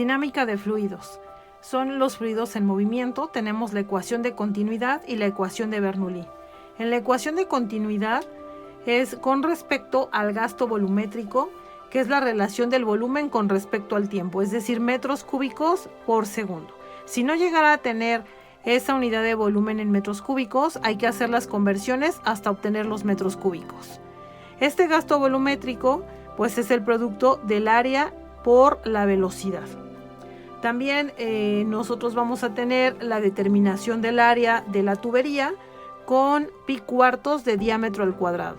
Dinámica de fluidos. Son los fluidos en movimiento. Tenemos la ecuación de continuidad y la ecuación de Bernoulli. En la ecuación de continuidad es con respecto al gasto volumétrico, que es la relación del volumen con respecto al tiempo, es decir, metros cúbicos por segundo. Si no llegara a tener esa unidad de volumen en metros cúbicos, hay que hacer las conversiones hasta obtener los metros cúbicos. Este gasto volumétrico, pues, es el producto del área por la velocidad. También nosotros vamos a tener la determinación del área de la tubería con pi cuartos de diámetro al cuadrado.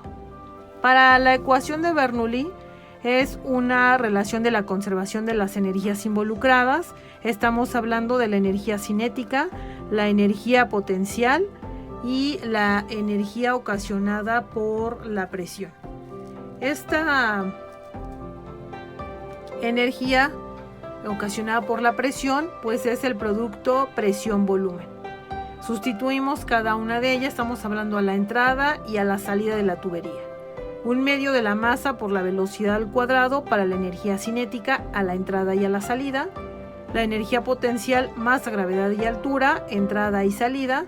Para la ecuación de Bernoulli es una relación de la conservación de las energías involucradas. Estamos hablando de la energía cinética, la energía potencial y la energía ocasionada por la presión. Esta energía ocasionada por la presión, pues es el producto presión-volumen. Sustituimos cada una de ellas, estamos hablando a la entrada y a la salida de la tubería. Un medio de la masa por la velocidad al cuadrado para la energía cinética a la entrada y a la salida. La energía potencial más gravedad y altura, entrada y salida.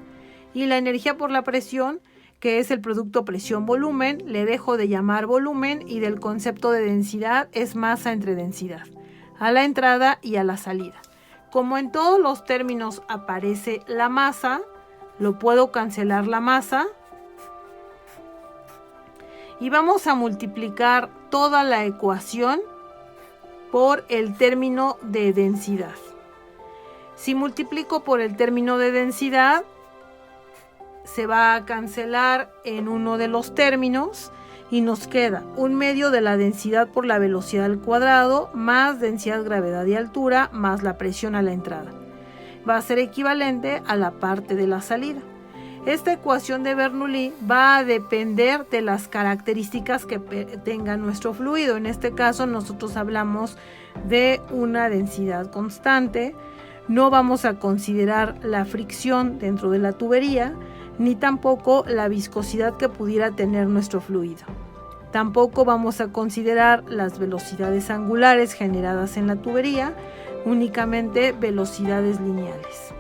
Y la energía por la presión, que es el producto presión-volumen, le dejo de llamar volumen y del concepto de densidad es masa entre densidad, a la entrada y a la salida. Como en todos los términos aparece la masa, lo puedo cancelar la masa y vamos a multiplicar toda la ecuación por el término de densidad. Si multiplico por el término de densidad, se va a cancelar en uno de los términos y nos queda un medio de la densidad por la velocidad al cuadrado más densidad, gravedad y altura más la presión a la entrada. Va a ser equivalente a la parte de la salida. Esta ecuación de Bernoulli va a depender de las características que tenga nuestro fluido. En este caso nosotros hablamos de una densidad constante. No vamos a considerar la fricción dentro de la tubería, ni tampoco la viscosidad que pudiera tener nuestro fluido. Tampoco vamos a considerar las velocidades angulares generadas en la tubería, únicamente velocidades lineales.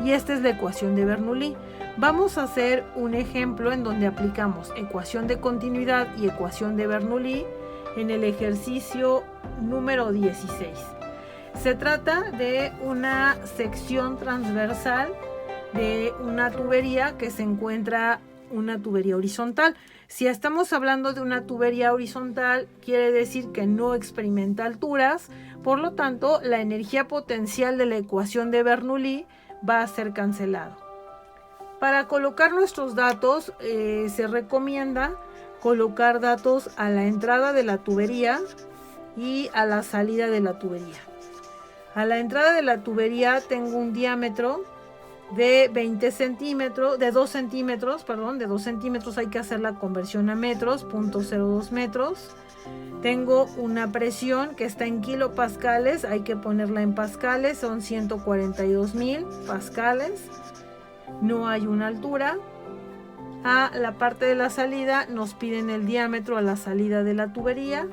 Y esta es la ecuación de Bernoulli. Vamos a hacer un ejemplo en donde aplicamos ecuación de continuidad y ecuación de Bernoulli en el ejercicio número 16. Se trata de una sección transversal de una tubería que se encuentra una tubería horizontal. Si estamos hablando de una tubería horizontal, quiere decir que no experimenta alturas, por lo tanto, la energía potencial de la ecuación de Bernoulli va a ser cancelado. Para colocar nuestros datos, se recomienda colocar datos a la entrada de la tubería y a la salida de la tubería. A la entrada de la tubería tengo un diámetro de 2 centímetros, de 2 centímetros hay que hacer la conversión a metros, 0.02 metros. Tengo una presión que está en kilopascales, hay que ponerla en pascales, son 142,000 pascales. No hay una altura. A la parte de la salida nos piden el diámetro a la salida de la tubería.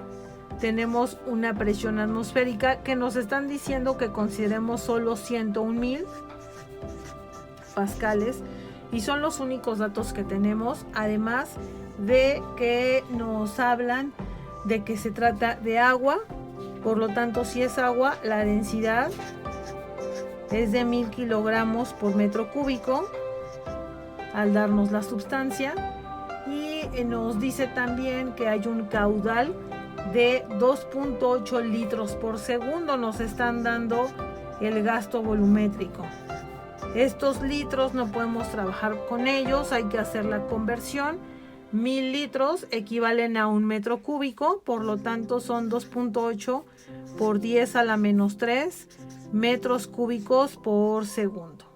Tenemos una presión atmosférica que nos están diciendo que consideremos solo 101,000 pascales y son los únicos datos que tenemos, además de que nos hablan de que se trata de agua. Por lo tanto, si es agua, la densidad es de 1000 kilogramos por metro cúbico al darnos la sustancia, y nos dice también que hay un caudal de 2.8 litros por segundo. Nos están dando el gasto volumétrico. Estos litros no podemos trabajar con ellos, hay que hacer la conversión. 1000 litros equivalen a un metro cúbico, por lo tanto son 2.8 por 10 a la menos 3 metros cúbicos por segundo.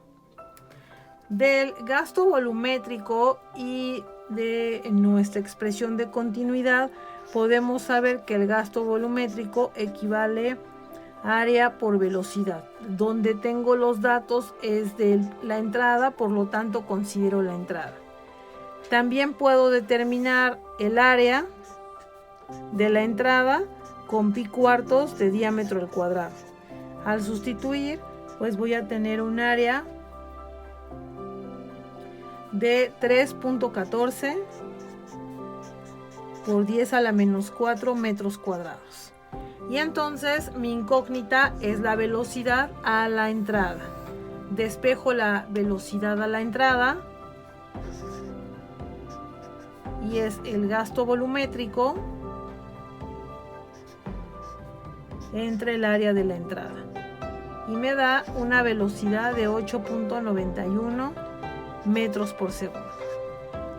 Del gasto volumétrico y de nuestra expresión de continuidad podemos saber que el gasto volumétrico equivale a área por velocidad. Donde tengo los datos es de la entrada, por lo tanto considero la entrada. También puedo determinar el área de la entrada con pi cuartos de diámetro al cuadrado. Al sustituir, pues voy a tener un área de 3.14 por 10 a la menos 4 metros cuadrados. Y entonces mi incógnita es la velocidad a la entrada. Despejo la velocidad a la entrada y es el gasto volumétrico entre el área de la entrada. Y me da una velocidad de 8.91 metros por segundo.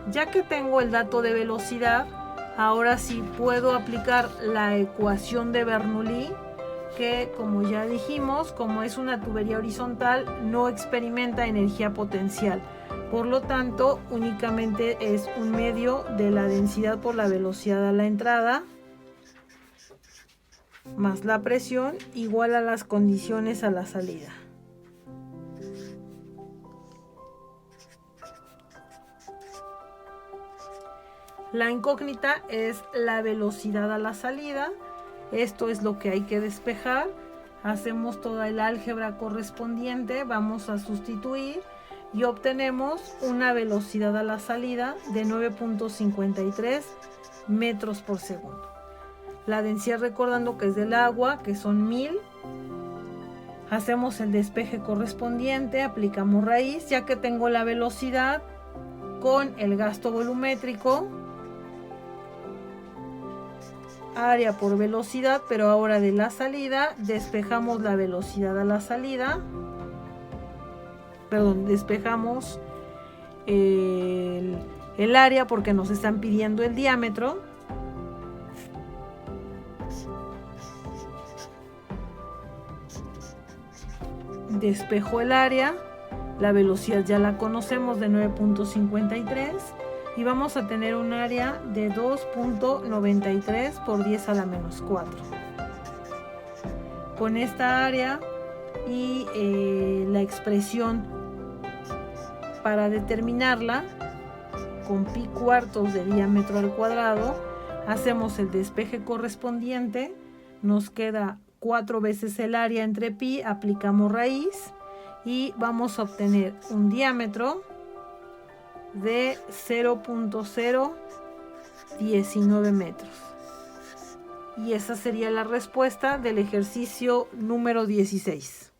Ya que tengo el dato de velocidad, ahora sí puedo aplicar la ecuación de Bernoulli, que como ya dijimos, como es una tubería horizontal, no experimenta energía potencial. Por lo tanto, únicamente es un medio de la densidad por la velocidad a la entrada más la presión igual a las condiciones a la salida. La incógnita es la velocidad a la salida. Esto es lo que hay que despejar. Hacemos toda el álgebra correspondiente, vamos a sustituir y obtenemos una velocidad a la salida de 9.53 metros por segundo. La densidad, recordando que es del agua, que son 1000. Hacemos el despeje correspondiente, aplicamos raíz, ya que tengo la velocidad con el gasto volumétrico, área por velocidad, pero ahora de la salida, despejamos la velocidad a la salida, despejamos el área porque nos están pidiendo el diámetro. Despejo el área, la velocidad ya la conocemos de 9.53 y vamos a tener un área de 2.93 por 10 a la menos 4. Con esta área y la expresión para determinarla con pi cuartos de diámetro al cuadrado, hacemos el despeje correspondiente, nos queda 4 veces el área entre pi, aplicamos raíz y vamos a obtener un diámetro de 0.019 metros. Y esa sería la respuesta del ejercicio número 16.